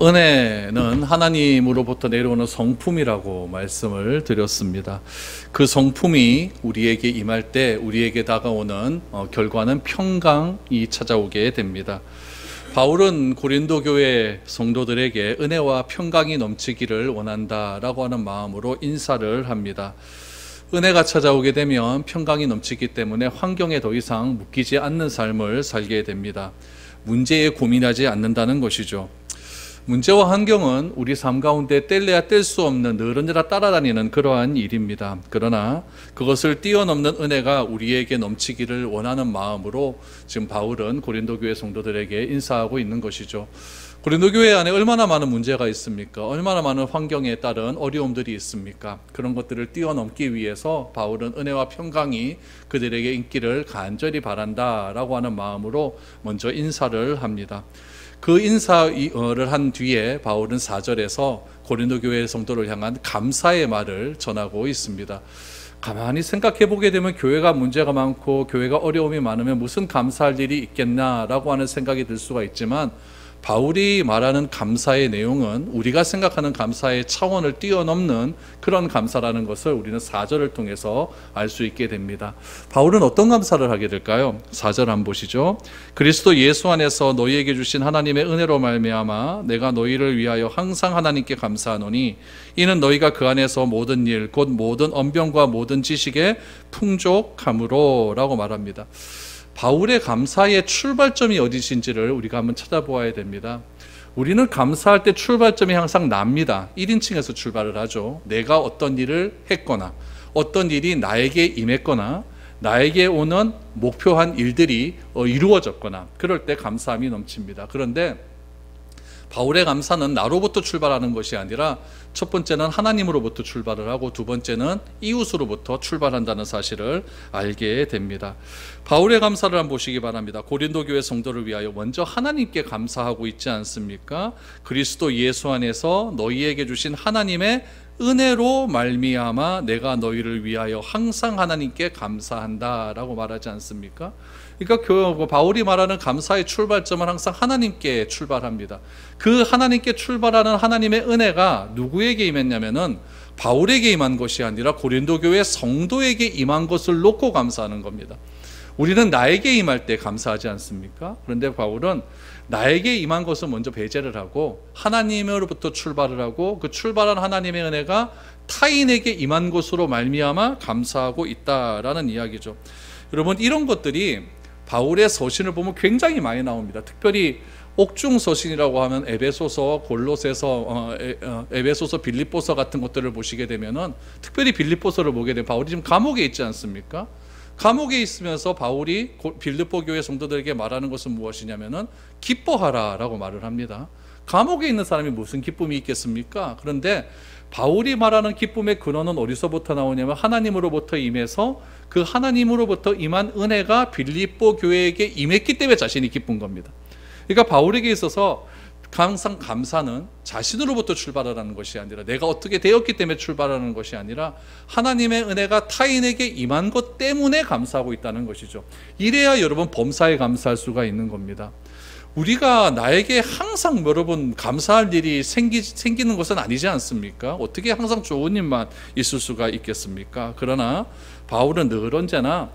은혜는 하나님으로부터 내려오는 성품이라고 말씀을 드렸습니다. 그 성품이 우리에게 임할 때 우리에게 다가오는 결과는 평강이 찾아오게 됩니다. 바울은 고린도 교회 성도들에게 은혜와 평강이 넘치기를 원한다라고 하는 마음으로 인사를 합니다. 은혜가 찾아오게 되면 평강이 넘치기 때문에 환경에 더 이상 묶이지 않는 삶을 살게 됩니다. 문제에 고민하지 않는다는 것이죠. 문제와 환경은 우리 삶 가운데 뗄래야 뗄 수 없는 늘 언제나 따라다니는 그러한 일입니다. 그러나 그것을 뛰어넘는 은혜가 우리에게 넘치기를 원하는 마음으로 지금 바울은 고린도 교회 성도들에게 인사하고 있는 것이죠. 고린도 교회 안에 얼마나 많은 문제가 있습니까? 얼마나 많은 환경에 따른 어려움들이 있습니까? 그런 것들을 뛰어넘기 위해서 바울은 은혜와 평강이 그들에게 있기를 간절히 바란다라고 하는 마음으로 먼저 인사를 합니다. 그 인사를 한 뒤에 바울은 4절에서 고린도 교회 성도를 향한 감사의 말을 전하고 있습니다. 가만히 생각해 보게 되면 교회가 문제가 많고 교회가 어려움이 많으면 무슨 감사할 일이 있겠나라고 하는 생각이 들 수가 있지만 바울이 말하는 감사의 내용은 우리가 생각하는 감사의 차원을 뛰어넘는 그런 감사라는 것을 우리는 4절을 통해서 알 수 있게 됩니다. 바울은 어떤 감사를 하게 될까요? 4절 한번 보시죠. 그리스도 예수 안에서 너희에게 주신 하나님의 은혜로 말미암아 내가 너희를 위하여 항상 하나님께 감사하노니 이는 너희가 그 안에서 모든 일 곧 모든 언변과 모든 지식에 풍족함으로 라고 말합니다. 바울의 감사의 출발점이 어디신지를 우리가 한번 찾아보아야 됩니다. 우리는 감사할 때 출발점이 항상 납니다. 1인칭에서 출발을 하죠. 내가 어떤 일을 했거나 어떤 일이 나에게 임했거나 나에게 오는 목표한 일들이 이루어졌거나 그럴 때 감사함이 넘칩니다. 그런데 바울의 감사는 나로부터 출발하는 것이 아니라 첫 번째는 하나님으로부터 출발을 하고 두 번째는 이웃으로부터 출발한다는 사실을 알게 됩니다. 바울의 감사를 한번 보시기 바랍니다. 고린도 교회 성도를 위하여 먼저 하나님께 감사하고 있지 않습니까? 그리스도 예수 안에서 너희에게 주신 하나님의 은혜로 말미암아 내가 너희를 위하여 항상 하나님께 감사한다라고 말하지 않습니까? 그러니까 바울이 말하는 감사의 출발점은 항상 하나님께 출발합니다. 그 하나님께 출발하는 하나님의 은혜가 누구에게 임했냐면은 바울에게 임한 것이 아니라 고린도 교회 성도에게 임한 것을 놓고 감사하는 겁니다. 우리는 나에게 임할 때 감사하지 않습니까? 그런데 바울은 나에게 임한 것을 먼저 배제를 하고 하나님으로부터 출발을 하고 그 출발한 하나님의 은혜가 타인에게 임한 것으로 말미암아 감사하고 있다라는 이야기죠. 여러분, 이런 것들이 바울의 서신을 보면 굉장히 많이 나옵니다. 특별히 옥중 서신이라고 하면 에베소서, 골로새서, 에베소서, 빌립보서 같은 것들을 보시게 되면은 특별히 빌립보서를 보게 되면 바울이 지금 감옥에 있지 않습니까? 감옥에 있으면서 바울이 빌립보 교회 성도들에게 말하는 것은 무엇이냐면은 기뻐하라라고 말을 합니다. 감옥에 있는 사람이 무슨 기쁨이 있겠습니까? 그런데 바울이 말하는 기쁨의 근원은 어디서부터 나오냐면 하나님으로부터 임해서 그 하나님으로부터 임한 은혜가 빌립보 교회에게 임했기 때문에 자신이 기쁜 겁니다. 그러니까 바울에게 있어서 항상 감사는 자신으로부터 출발하는 것이 아니라 내가 어떻게 되었기 때문에 출발하는 것이 아니라 하나님의 은혜가 타인에게 임한 것 때문에 감사하고 있다는 것이죠. 이래야 여러분 범사에 감사할 수가 있는 겁니다. 우리가 나에게 항상 여러분 감사할 일이 생기는 것은 아니지 않습니까? 어떻게 항상 좋은 일만 있을 수가 있겠습니까? 그러나 바울은 늘 언제나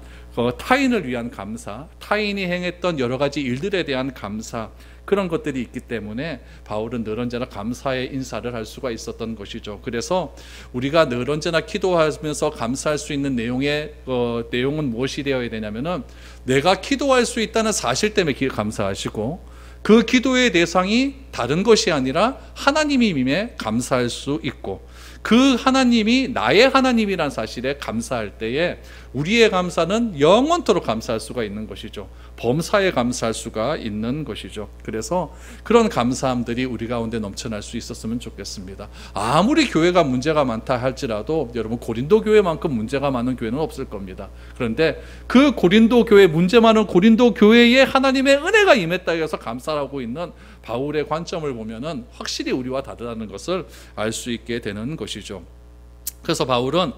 타인을 위한 감사, 타인이 행했던 여러 가지 일들에 대한 감사, 그런 것들이 있기 때문에 바울은 늘 언제나 감사의 인사를 할 수가 있었던 것이죠. 그래서 우리가 늘 언제나 기도하면서 감사할 수 있는 내용은 무엇이 되어야 되냐면은 내가 기도할 수 있다는 사실 때문에 감사하시고 그 기도의 대상이 다른 것이 아니라 하나님임에 감사할 수 있고 그 하나님이 나의 하나님이란 사실에 감사할 때에 우리의 감사는 영원토록 감사할 수가 있는 것이죠. 범사에 감사할 수가 있는 것이죠. 그래서 그런 감사함들이 우리 가운데 넘쳐날 수 있었으면 좋겠습니다. 아무리 교회가 문제가 많다 할지라도 여러분 고린도 교회만큼 문제가 많은 교회는 없을 겁니다. 그런데 그 고린도 교회, 문제 많은 고린도 교회에 하나님의 은혜가 임했다 해서 감사하고 있는 바울의 관점을 보면은 확실히 우리와 다르다는 것을 알 수 있게 되는 것이죠. 그래서 바울은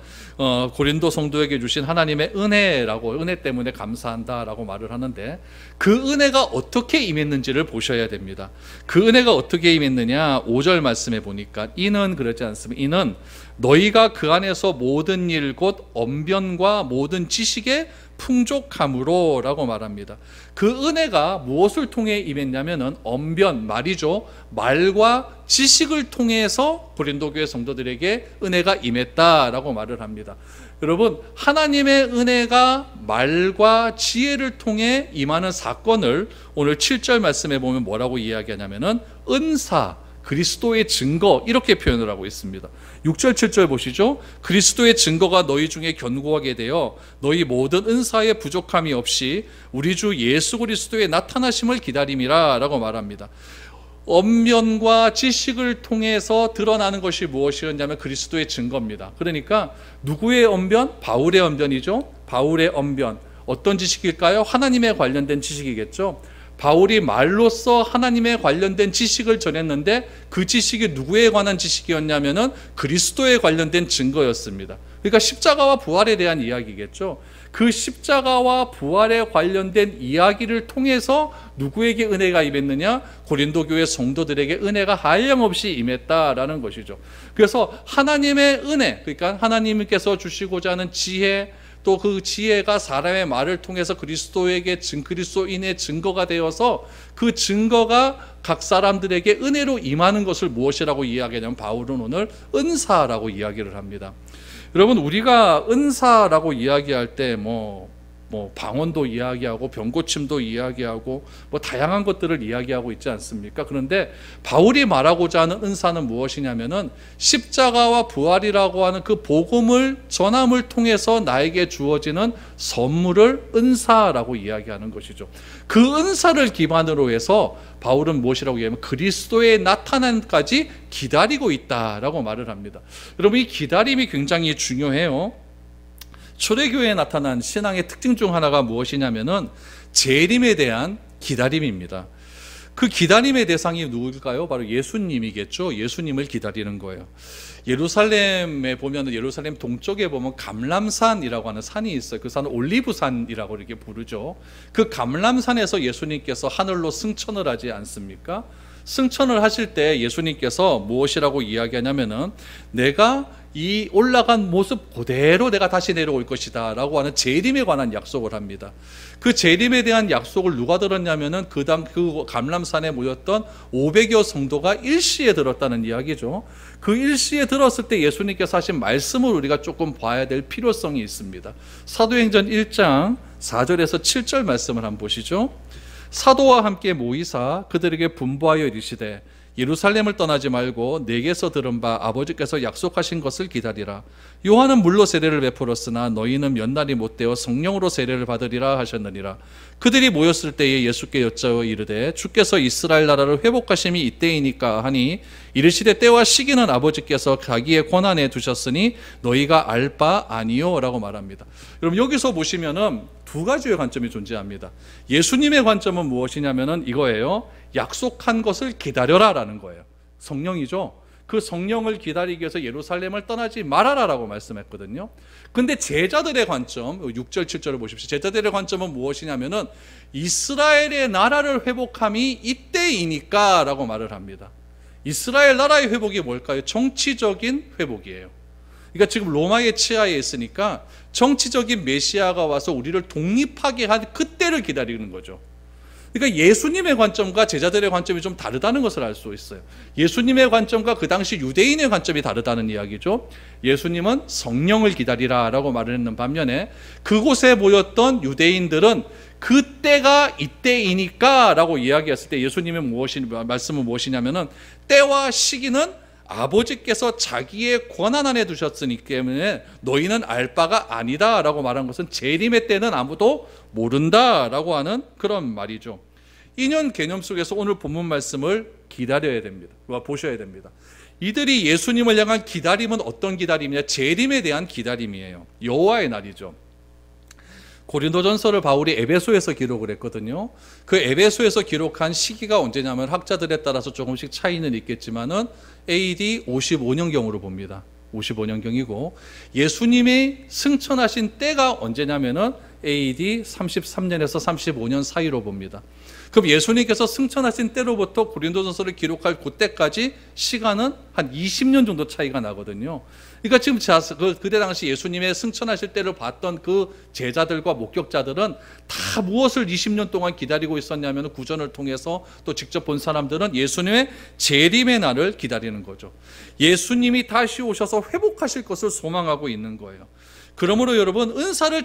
고린도 성도에게 주신 하나님의 은혜라고, 은혜 때문에 감사한다라고 말을 하는데, 그 은혜가 어떻게 임했는지를 보셔야 됩니다. 그 은혜가 어떻게 임했느냐, 5절 말씀해 보니까 이는, 그러지 않습니다. 이는 너희가 그 안에서 모든 일 곧 언변과 모든 지식에 풍족함으로 라고 말합니다. 그 은혜가 무엇을 통해 임했냐면은 언변, 말이죠. 말과 지식을 통해서 고린도 교회 성도들에게 은혜가 임했다라고 말을 합니다. 여러분, 하나님의 은혜가 말과 지혜를 통해 임하는 사건을 오늘 7절 말씀에 보면 뭐라고 이야기하냐면은 은사, 그리스도의 증거, 이렇게 표현을 하고 있습니다. 6절 7절 보시죠. 그리스도의 증거가 너희 중에 견고하게 되어 너희 모든 은사에 부족함이 없이 우리 주 예수 그리스도의 나타나심을 기다림이라 라고 말합니다. 언변과 지식을 통해서 드러나는 것이 무엇이었냐면 그리스도의 증거입니다. 그러니까 누구의 언변? 바울의 언변이죠. 바울의 언변, 어떤 지식일까요? 하나님에 관련된 지식이겠죠. 바울이 말로써 하나님에 관련된 지식을 전했는데, 그 지식이 누구에 관한 지식이었냐면은 그리스도에 관련된 증거였습니다. 그러니까 십자가와 부활에 대한 이야기겠죠. 그 십자가와 부활에 관련된 이야기를 통해서 누구에게 은혜가 임했느냐? 고린도 교회 성도들에게 은혜가 한량없이 임했다라는 것이죠. 그래서 하나님의 은혜, 그러니까 하나님께서 주시고자 하는 지혜, 또 그 지혜가 사람의 말을 통해서 그리스도에게 그리스도인의 증거가 되어서 그 증거가 각 사람들에게 은혜로 임하는 것을 무엇이라고 이야기하냐면 바울은 오늘 은사라고 이야기를 합니다. 여러분, 우리가 은사라고 이야기할 때 방언도 이야기하고 병고침도 이야기하고 다양한 것들을 이야기하고 있지 않습니까? 그런데 바울이 말하고자 하는 은사는 무엇이냐면은 십자가와 부활이라고 하는 그 복음을 전함을 통해서 나에게 주어지는 선물을 은사라고 이야기하는 것이죠. 그 은사를 기반으로 해서 바울은 무엇이라고 얘기하면 그리스도의 나타남까지 기다리고 있다라고 말을 합니다. 여러분, 이 기다림이 굉장히 중요해요. 초대교회에 나타난 신앙의 특징 중 하나가 무엇이냐면은 재림에 대한 기다림입니다. 그 기다림의 대상이 누구일까요? 바로 예수님이겠죠. 예수님을 기다리는 거예요. 예루살렘에 보면, 예루살렘 동쪽에 보면 감람산이라고 하는 산이 있어요. 그 산은 올리브산이라고 이렇게 부르죠. 그 감람산에서 예수님께서 하늘로 승천을 하지 않습니까? 승천을 하실 때 예수님께서 무엇이라고 이야기하냐면은 내가 이 올라간 모습 그대로 내가 다시 내려올 것이다 라고 하는 재림에 관한 약속을 합니다. 그 재림에 대한 약속을 누가 들었냐면은 그 감람산에 모였던 500여 성도가 일시에 들었다는 이야기죠. 그 일시에 들었을 때 예수님께서 하신 말씀을 우리가 조금 봐야 될 필요성이 있습니다. 사도행전 1장 4절에서 7절 말씀을 한번 보시죠. 사도와 함께 모이사 그들에게 분부하여 이르시되 예루살렘을 떠나지 말고 내게서 들은 바 아버지께서 약속하신 것을 기다리라. 요한은 물로 세례를 베풀었으나 너희는 몇 날이 못되어 성령으로 세례를 받으리라 하셨느니라. 그들이 모였을 때에 예수께 여짜어 이르되 주께서 이스라엘 나라를 회복하심이 이때이니까 하니 이르시되 때와 시기는 아버지께서 자기의 권한에 두셨으니 너희가 알 바 아니요 라고 말합니다. 여러분, 여기서 보시면은 두 가지의 관점이 존재합니다. 예수님의 관점은 무엇이냐면은 이거예요. 약속한 것을 기다려라라는 거예요. 성령이죠. 그 성령을 기다리기 위해서 예루살렘을 떠나지 말아라라고 말씀했거든요. 근데 제자들의 관점, 6절 7절을 보십시오. 제자들의 관점은 무엇이냐면은 이스라엘의 나라를 회복함이 이때이니까 라고 말을 합니다. 이스라엘 나라의 회복이 뭘까요? 정치적인 회복이에요. 그러니까 지금 로마의 치하에 있으니까 정치적인 메시아가 와서 우리를 독립하게 한 그때를 기다리는 거죠. 그러니까 예수님의 관점과 제자들의 관점이 좀 다르다는 것을 알 수 있어요. 예수님의 관점과 그 당시 유대인의 관점이 다르다는 이야기죠. 예수님은 성령을 기다리라 라고 말을 했는 반면에 그곳에 모였던 유대인들은 그때가 이때이니까 라고 이야기했을 때 예수님의 말씀은 무엇이냐면은 때와 시기는 아버지께서 자기의 권한 안에 두셨으니 때문에 너희는 알 바가 아니다 라고 말한 것은 재림의 때는 아무도 모른다 라고 하는 그런 말이죠. 인연 개념 속에서 오늘 본문 말씀을 기다려야 됩니다. 보셔야 됩니다. 이들이 예수님을 향한 기다림은 어떤 기다림이냐? 재림에 대한 기다림이에요. 여호와의 날이죠. 고린도전서를 바울이 에베소에서 기록을 했거든요. 그 에베소에서 기록한 시기가 언제냐면 학자들에 따라서 조금씩 차이는 있겠지만은 AD 55년경으로 봅니다. 55년경이고 예수님이 승천하신 때가 언제냐면은 AD 33년에서 35년 사이로 봅니다. 그럼 예수님께서 승천하신 때로부터 고린도전서를 기록할 그때까지 시간은 한 20년 정도 차이가 나거든요. 그러니까 지금 그때 당시 예수님의 승천하실 때를 봤던 그 제자들과 목격자들은 다 무엇을 20년 동안 기다리고 있었냐면 구전을 통해서 또 직접 본 사람들은 예수님의 재림의 날을 기다리는 거죠. 예수님이 다시 오셔서 회복하실 것을 소망하고 있는 거예요. 그러므로 여러분 은사를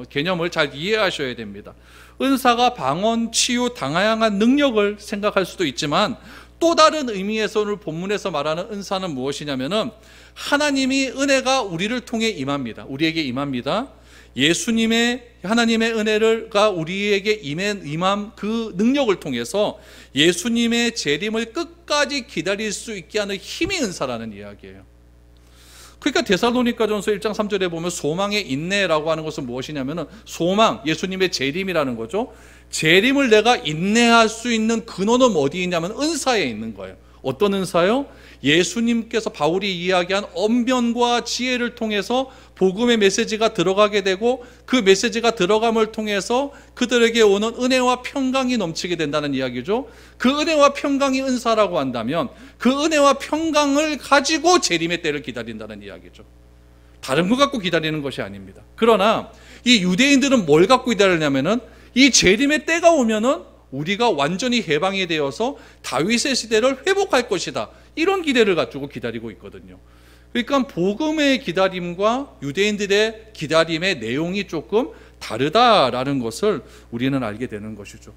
개념을 잘 이해하셔야 됩니다. 은사가 방언, 치유, 다양한 능력을 생각할 수도 있지만 또 다른 의미에서 오늘 본문에서 말하는 은사는 무엇이냐면은 하나님이 은혜가 우리를 통해 임합니다. 우리에게 임합니다. 하나님의 은혜가 우리에게 임한 그 능력을 통해서 예수님의 재림을 끝까지 기다릴 수 있게 하는 힘이 은사라는 이야기예요. 그러니까 데살로니가전서 1장 3절에 보면 소망의 인내라고 하는 것은 무엇이냐면은 소망, 예수님의 재림이라는 거죠. 재림을 내가 인내할 수 있는 근원은 어디에 있냐면 은사에 있는 거예요. 어떤 은사요? 예수님께서 바울이 이야기한 언변과 지혜를 통해서 복음의 메시지가 들어가게 되고 그 메시지가 들어감을 통해서 그들에게 오는 은혜와 평강이 넘치게 된다는 이야기죠. 그 은혜와 평강이 은사라고 한다면 그 은혜와 평강을 가지고 재림의 때를 기다린다는 이야기죠. 다른 거 갖고 기다리는 것이 아닙니다. 그러나 이 유대인들은 뭘 갖고 기다리냐면은 이 재림의 때가 오면은 우리가 완전히 해방이 되어서 다윗의 시대를 회복할 것이다. 이런 기대를 가지고 기다리고 있거든요. 그러니까 복음의 기다림과 유대인들의 기다림의 내용이 조금 다르다라는 것을 우리는 알게 되는 것이죠.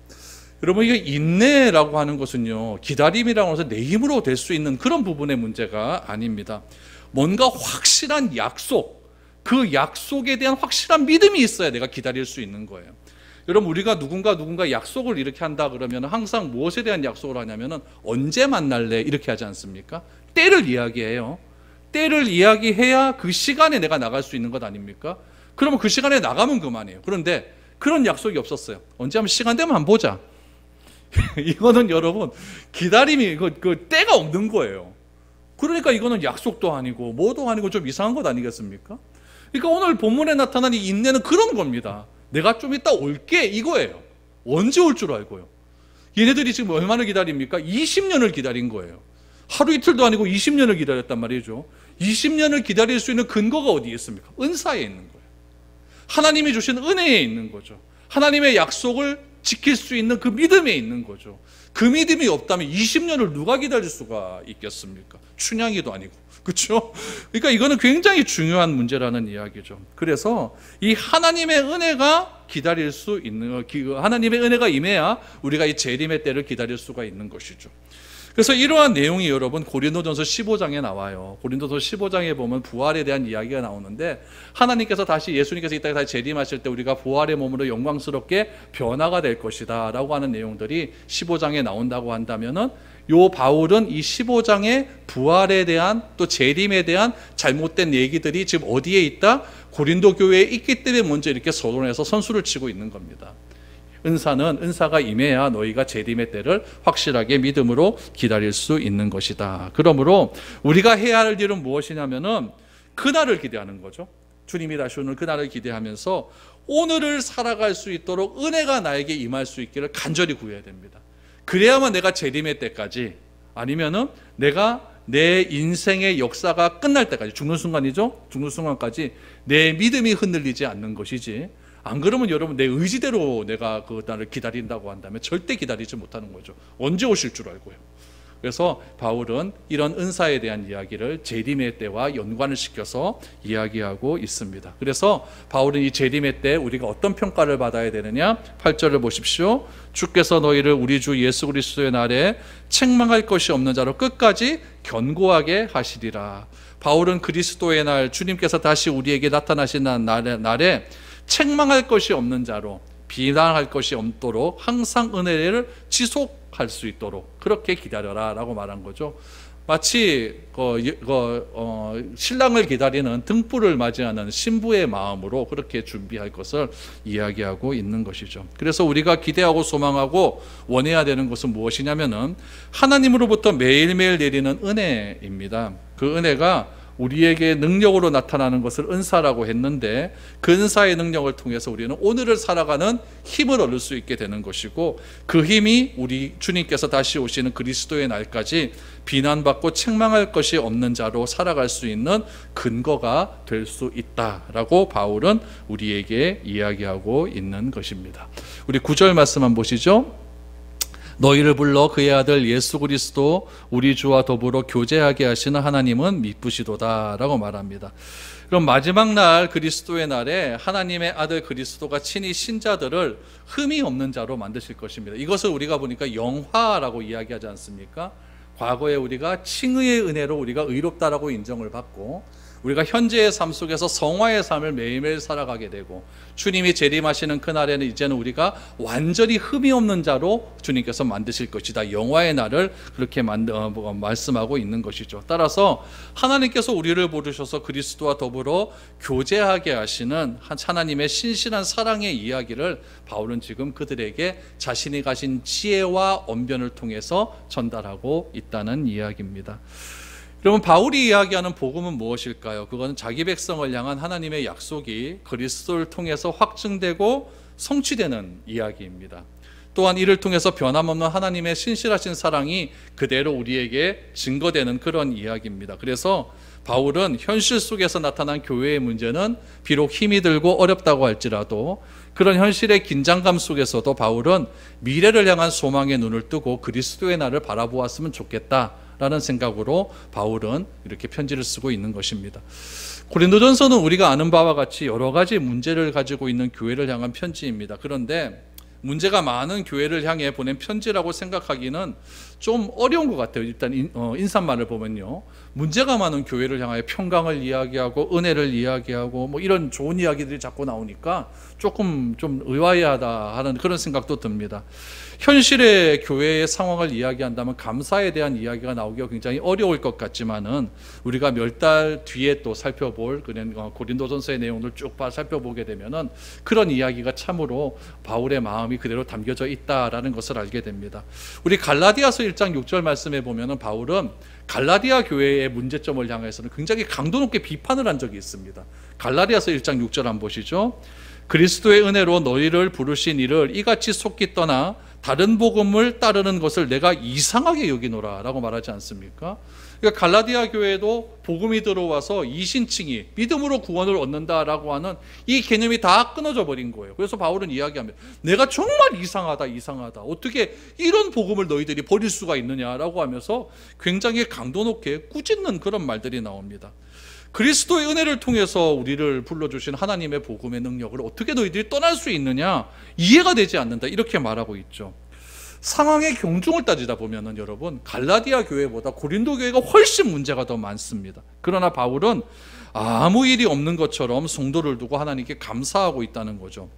여러분, 이게 인내라고 하는 것은요, 기다림이라고 해서 내 힘으로 될 수 있는 그런 부분의 문제가 아닙니다. 뭔가 확실한 약속, 그 약속에 대한 확실한 믿음이 있어야 내가 기다릴 수 있는 거예요. 여러분, 우리가 누군가 약속을 이렇게 한다 그러면 항상 무엇에 대한 약속을 하냐면은 언제 만날래 이렇게 하지 않습니까? 때를 이야기해요. 때를 이야기해야 그 시간에 내가 나갈 수 있는 것 아닙니까? 그러면 그 시간에 나가면 그만이에요. 그런데 그런 약속이 없었어요. 언제 한번 시간 되면 한번 보자. 이거는 여러분 기다림이 그 때가 없는 거예요. 그러니까 이거는 약속도 아니고 뭐도 아니고 좀 이상한 것 아니겠습니까? 그러니까 오늘 본문에 나타난 이 인내는 그런 겁니다. 내가 좀 이따 올게 이거예요. 언제 올 줄 알고요. 얘네들이 지금 얼마나 기다립니까? 20년을 기다린 거예요. 하루 이틀도 아니고 20년을 기다렸단 말이죠. 20년을 기다릴 수 있는 근거가 어디에 있습니까? 은사에 있는 거예요. 하나님이 주신 은혜에 있는 거죠. 하나님의 약속을 지킬 수 있는 그 믿음에 있는 거죠. 그 믿음이 없다면 20년을 누가 기다릴 수가 있겠습니까? 춘향이도 아니고. 그렇죠? 그러니까 이거는 굉장히 중요한 문제라는 이야기죠. 그래서 이 하나님의 은혜가 기다릴 수 있는, 하나님의 은혜가 임해야 우리가 이 재림의 때를 기다릴 수가 있는 것이죠. 그래서 이러한 내용이 여러분 고린도전서 15장에 나와요. 고린도전서 15장에 보면 부활에 대한 이야기가 나오는데 하나님께서 예수님께서 이 땅에 다시 재림하실 때 우리가 부활의 몸으로 영광스럽게 변화가 될 것이다 라고 하는 내용들이 15장에 나온다고 한다면은 요 바울은 이 15장의 부활에 대한 또 재림에 대한 잘못된 얘기들이 지금 어디에 있다? 고린도 교회에 있기 때문에 먼저 이렇게 서론해서 선수를 치고 있는 겁니다. 은사가 임해야 너희가 재림의 때를 확실하게 믿음으로 기다릴 수 있는 것이다. 그러므로 우리가 해야 할 일은 무엇이냐면은 그날을 기대하는 거죠. 주님이 다시 오는 그날을 기대하면서 오늘을 살아갈 수 있도록 은혜가 나에게 임할 수 있기를 간절히 구해야 됩니다. 그래야만 내가 재림의 때까지, 아니면은 내가 내 인생의 역사가 끝날 때까지, 죽는 순간이죠. 죽는 순간까지 내 믿음이 흔들리지 않는 것이지, 안 그러면 여러분 내 의지대로 내가 그 날을 기다린다고 한다면 절대 기다리지 못하는 거죠. 언제 오실 줄 알고요. 그래서 바울은 이런 은사에 대한 이야기를 재림의 때와 연관을 시켜서 이야기하고 있습니다. 그래서 바울은 이 재림의 때 우리가 어떤 평가를 받아야 되느냐? 8절을 보십시오. 주께서 너희를 우리 주 예수 그리스도의 날에 책망할 것이 없는 자로 끝까지 견고하게 하시리라. 바울은 그리스도의 날, 주님께서 다시 우리에게 나타나시는 날에 책망할 것이 없는 자로, 비난할 것이 없도록 항상 은혜를 지속할 수 있도록 그렇게 기다려라 라고 말한 거죠. 마치 신랑을 기다리는 등불을 맞이하는 신부의 마음으로 그렇게 준비할 것을 이야기하고 있는 것이죠. 그래서 우리가 기대하고 소망하고 원해야 되는 것은 무엇이냐면은 하나님으로부터 매일매일 내리는 은혜입니다. 그 은혜가 우리에게 능력으로 나타나는 것을 은사라고 했는데, 그 은사의 능력을 통해서 우리는 오늘을 살아가는 힘을 얻을 수 있게 되는 것이고, 그 힘이 우리 주님께서 다시 오시는 그리스도의 날까지 비난받고 책망할 것이 없는 자로 살아갈 수 있는 근거가 될 수 있다라고 바울은 우리에게 이야기하고 있는 것입니다. 우리 9절 말씀 한번 보시죠. 너희를 불러 그의 아들 예수 그리스도 우리 주와 더불어 교제하게 하시는 하나님은 미쁘시도다 라고 말합니다. 그럼 마지막 날 그리스도의 날에 하나님의 아들 그리스도가 친히 신자들을 흠이 없는 자로 만드실 것입니다. 이것을 우리가 보니까 영화라고 이야기하지 않습니까? 과거에 우리가 칭의의 은혜로 우리가 의롭다라고 인정을 받고, 우리가 현재의 삶 속에서 성화의 삶을 매일매일 살아가게 되고, 주님이 재림하시는 그날에는 이제는 우리가 완전히 흠이 없는 자로 주님께서 만드실 것이다. 영화의 날을 그렇게 말씀하고 있는 것이죠. 따라서 하나님께서 우리를 부르셔서 그리스도와 더불어 교제하게 하시는 하나님의 신실한 사랑의 이야기를 바울은 지금 그들에게 자신이 가진 지혜와 언변을 통해서 전달하고 있다는 이야기입니다. 그러면 바울이 이야기하는 복음은 무엇일까요? 그건 자기 백성을 향한 하나님의 약속이 그리스도를 통해서 확증되고 성취되는 이야기입니다. 또한 이를 통해서 변함없는 하나님의 신실하신 사랑이 그대로 우리에게 증거되는 그런 이야기입니다. 그래서 바울은 현실 속에서 나타난 교회의 문제는 비록 힘이 들고 어렵다고 할지라도 그런 현실의 긴장감 속에서도 바울은 미래를 향한 소망의 눈을 뜨고 그리스도의 날을 바라보았으면 좋겠다 라는 생각으로 바울은 이렇게 편지를 쓰고 있는 것입니다. 고린도전서는 우리가 아는 바와 같이 여러 가지 문제를 가지고 있는 교회를 향한 편지입니다. 그런데 문제가 많은 교회를 향해 보낸 편지라고 생각하기는 좀 어려운 것 같아요. 일단 인사말을 보면요, 문제가 많은 교회를 향하여 평강을 이야기하고 은혜를 이야기하고 뭐 이런 좋은 이야기들이 자꾸 나오니까 조금 좀 의아해하다 하는 그런 생각도 듭니다. 현실의 교회의 상황을 이야기한다면 감사에 대한 이야기가 나오기가 굉장히 어려울 것 같지만은, 우리가 몇 달 뒤에 또 살펴볼 그런 고린도전서의 내용을 쭉 살펴보게 되면은 그런 이야기가 참으로 바울의 마음이 그대로 담겨져 있다라는 것을 알게 됩니다. 우리 갈라디아서 1장 6절 말씀에 보면은 바울은 갈라디아 교회의 문제점을 향해서는 굉장히 강도 높게 비판을 한 적이 있습니다. 갈라디아서 1장 6절 한번 보시죠. 그리스도의 은혜로 너희를 부르신 이를 이같이 속기 떠나 다른 복음을 따르는 것을 내가 이상하게 여기노라 라고 말하지 않습니까? 그러니까 갈라디아 교회도 복음이 들어와서 이신칭의, 믿음으로 구원을 얻는다라고 하는 이 개념이 다 끊어져 버린 거예요. 그래서 바울은 이야기합니다. 내가 정말 이상하다. 어떻게 이런 복음을 너희들이 버릴 수가 있느냐라고 하면서 굉장히 강도 높게 꾸짖는 그런 말들이 나옵니다. 그리스도의 은혜를 통해서 우리를 불러주신 하나님의 복음의 능력을 어떻게 너희들이 떠날 수 있느냐, 이해가 되지 않는다, 이렇게 말하고 있죠. 상황의 경중을 따지다 보면은 여러분, 갈라디아 교회보다 고린도 교회가 훨씬 문제가 더 많습니다. 그러나 바울은 아무 일이 없는 것처럼 성도를 두고 하나님께 감사하고 있다는 거죠.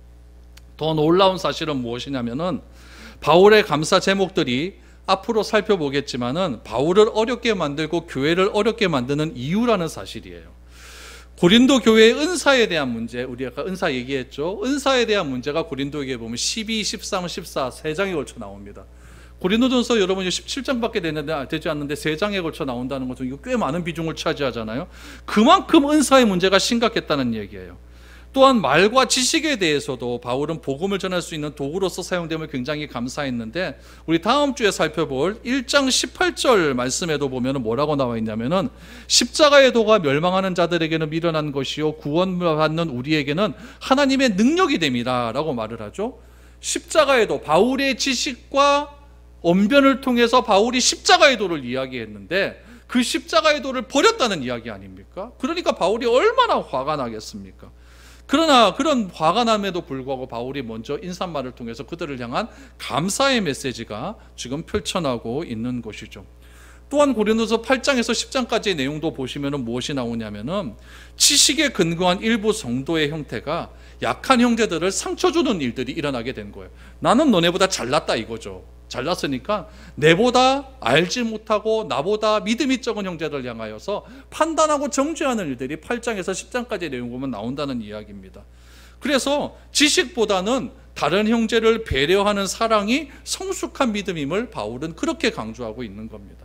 더 놀라운 사실은 무엇이냐면은 바울의 감사 제목들이 앞으로 살펴보겠지만은 바울을 어렵게 만들고 교회를 어렵게 만드는 이유라는 사실이에요. 고린도 교회의 은사에 대한 문제, 우리 아까 은사 얘기했죠. 은사에 대한 문제가 고린도에게 보면 12, 13, 14 3장에 걸쳐 나옵니다. 고린도전서 여러분이 17장밖에 되지 않는데 3장에 걸쳐 나온다는 것은 이거 꽤 많은 비중을 차지하잖아요. 그만큼 은사의 문제가 심각했다는 얘기예요. 또한 말과 지식에 대해서도 바울은 복음을 전할 수 있는 도구로서 사용됨을 굉장히 감사했는데, 우리 다음 주에 살펴볼 1장 18절 말씀에도 보면 뭐라고 나와 있냐면은 십자가의 도가 멸망하는 자들에게는 미련한 것이요 구원받는 우리에게는 하나님의 능력이 됨이라 라고 말을 하죠. 십자가의 도, 바울의 지식과 언변을 통해서 바울이 십자가의 도를 이야기했는데 그 십자가의 도를 버렸다는 이야기 아닙니까? 그러니까 바울이 얼마나 화가 나겠습니까? 그러나 그런 화가 남에도 불구하고 바울이 먼저 인사말을 통해서 그들을 향한 감사의 메시지가 지금 펼쳐나오고 있는 것이죠. 또한 고린도서 8장에서 10장까지의 내용도 보시면 무엇이 나오냐면은 지식에 근거한 일부 성도의 형태가 약한 형제들을 상처 주는 일들이 일어나게 된 거예요. 나는 너네보다 잘났다 이거죠. 잘났으니까 내보다 알지 못하고 나보다 믿음이 적은 형제들 향하여서 판단하고 정죄하는 일들이 8장에서 10장까지 내용 보면 나온다는 이야기입니다. 그래서 지식보다는 다른 형제를 배려하는 사랑이 성숙한 믿음임을 바울은 그렇게 강조하고 있는 겁니다.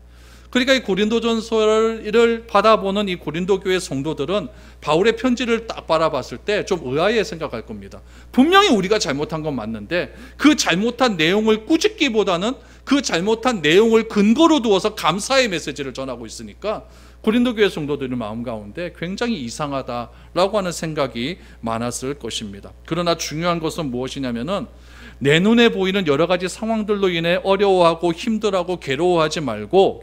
그러니까 이 고린도전서를 받아보는 이 고린도 교회 성도들은 바울의 편지를 딱 바라봤을 때 좀 의아해 생각할 겁니다. 분명히 우리가 잘못한 건 맞는데 그 잘못한 내용을 꾸짖기보다는 그 잘못한 내용을 근거로 두어서 감사의 메시지를 전하고 있으니까 고린도 교회 성도들의 마음 가운데 굉장히 이상하다라고 하는 생각이 많았을 것입니다. 그러나 중요한 것은 무엇이냐면은 내 눈에 보이는 여러 가지 상황들로 인해 어려워하고 힘들어하고 괴로워하지 말고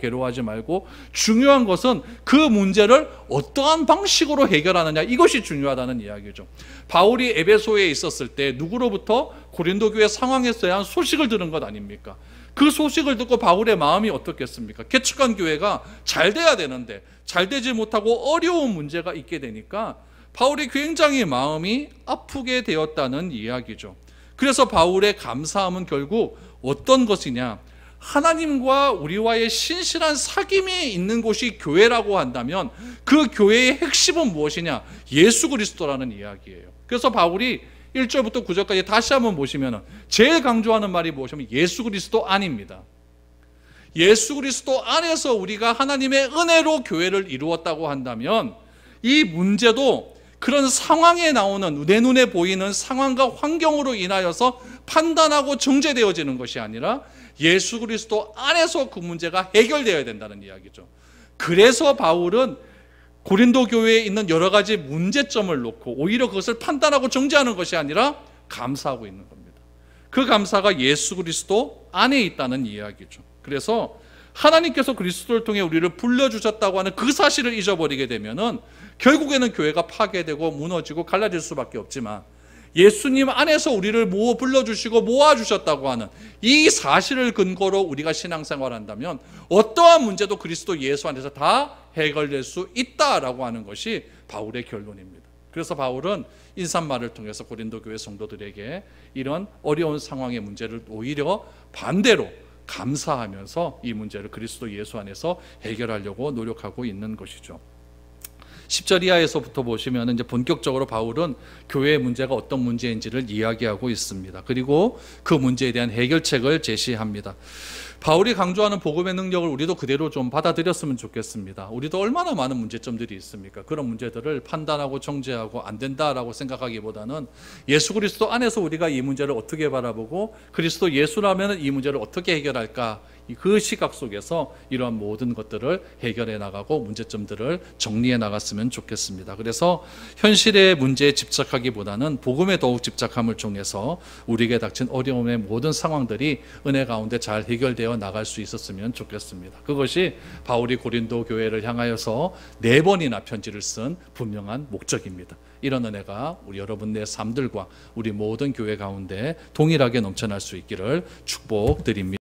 중요한 것은 그 문제를 어떠한 방식으로 해결하느냐, 이것이 중요하다는 이야기죠. 바울이 에베소에 있었을 때 누구로부터? 고린도 교회 상황에 대한 소식을 들은 것 아닙니까? 그 소식을 듣고 바울의 마음이 어떻겠습니까? 개척한 교회가 잘 돼야 되는데 잘 되지 못하고 어려운 문제가 있게 되니까 바울이 굉장히 마음이 아프게 되었다는 이야기죠. 그래서 바울의 감사함은 결국 어떤 것이냐? 하나님과 우리와의 신실한 사귐이 있는 곳이 교회라고 한다면 그 교회의 핵심은 무엇이냐? 예수 그리스도라는 이야기예요. 그래서 바울이 1절부터 9절까지 다시 한번 보시면 제일 강조하는 말이 무엇이냐면 예수 그리스도 안입니다. 예수 그리스도 안에서 우리가 하나님의 은혜로 교회를 이루었다고 한다면 이 문제도 그런 상황에 나오는 내 눈에 보이는 상황과 환경으로 인하여서 판단하고 정죄되어지는 것이 아니라 예수 그리스도 안에서 그 문제가 해결되어야 된다는 이야기죠. 그래서 바울은 고린도 교회에 있는 여러 가지 문제점을 놓고 오히려 그것을 판단하고 정죄하는 것이 아니라 감사하고 있는 겁니다. 그 감사가 예수 그리스도 안에 있다는 이야기죠. 그래서 하나님께서 그리스도를 통해 우리를 불러주셨다고 하는 그 사실을 잊어버리게 되면은 결국에는 교회가 파괴되고 무너지고 갈라질 수밖에 없지만 예수님 안에서 우리를 불러주시고 모아주셨다고 하는 이 사실을 근거로 우리가 신앙생활한다면 어떠한 문제도 그리스도 예수 안에서 다 해결될 수 있다라고 하는 것이 바울의 결론입니다. 그래서 바울은 인사말을 통해서 고린도 교회 성도들에게 이런 어려운 상황의 문제를 오히려 반대로 감사하면서 이 문제를 그리스도 예수 안에서 해결하려고 노력하고 있는 것이죠. 10절 이하에서부터 보시면 이제 본격적으로 바울은 교회의 문제가 어떤 문제인지를 이야기하고 있습니다. 그리고 그 문제에 대한 해결책을 제시합니다. 바울이 강조하는 복음의 능력을 우리도 그대로 좀 받아들였으면 좋겠습니다. 우리도 얼마나 많은 문제점들이 있습니까? 그런 문제들을 판단하고 정죄하고 안 된다라고 생각하기보다는 예수 그리스도 안에서 우리가 이 문제를 어떻게 바라보고 그리스도 예수라면 이 문제를 어떻게 해결할까? 그 시각 속에서 이러한 모든 것들을 해결해 나가고 문제점들을 정리해 나갔으면 좋겠습니다. 그래서 현실의 문제에 집착하기보다는 복음에 더욱 집착함을 통해서 우리에게 닥친 어려움의 모든 상황들이 은혜 가운데 잘 해결되어 나갈 수 있었으면 좋겠습니다. 그것이 바울이 고린도 교회를 향하여서 4번이나 편지를 쓴 분명한 목적입니다. 이런 은혜가 우리 여러분의 삶들과 우리 모든 교회 가운데 동일하게 넘쳐날 수 있기를 축복드립니다.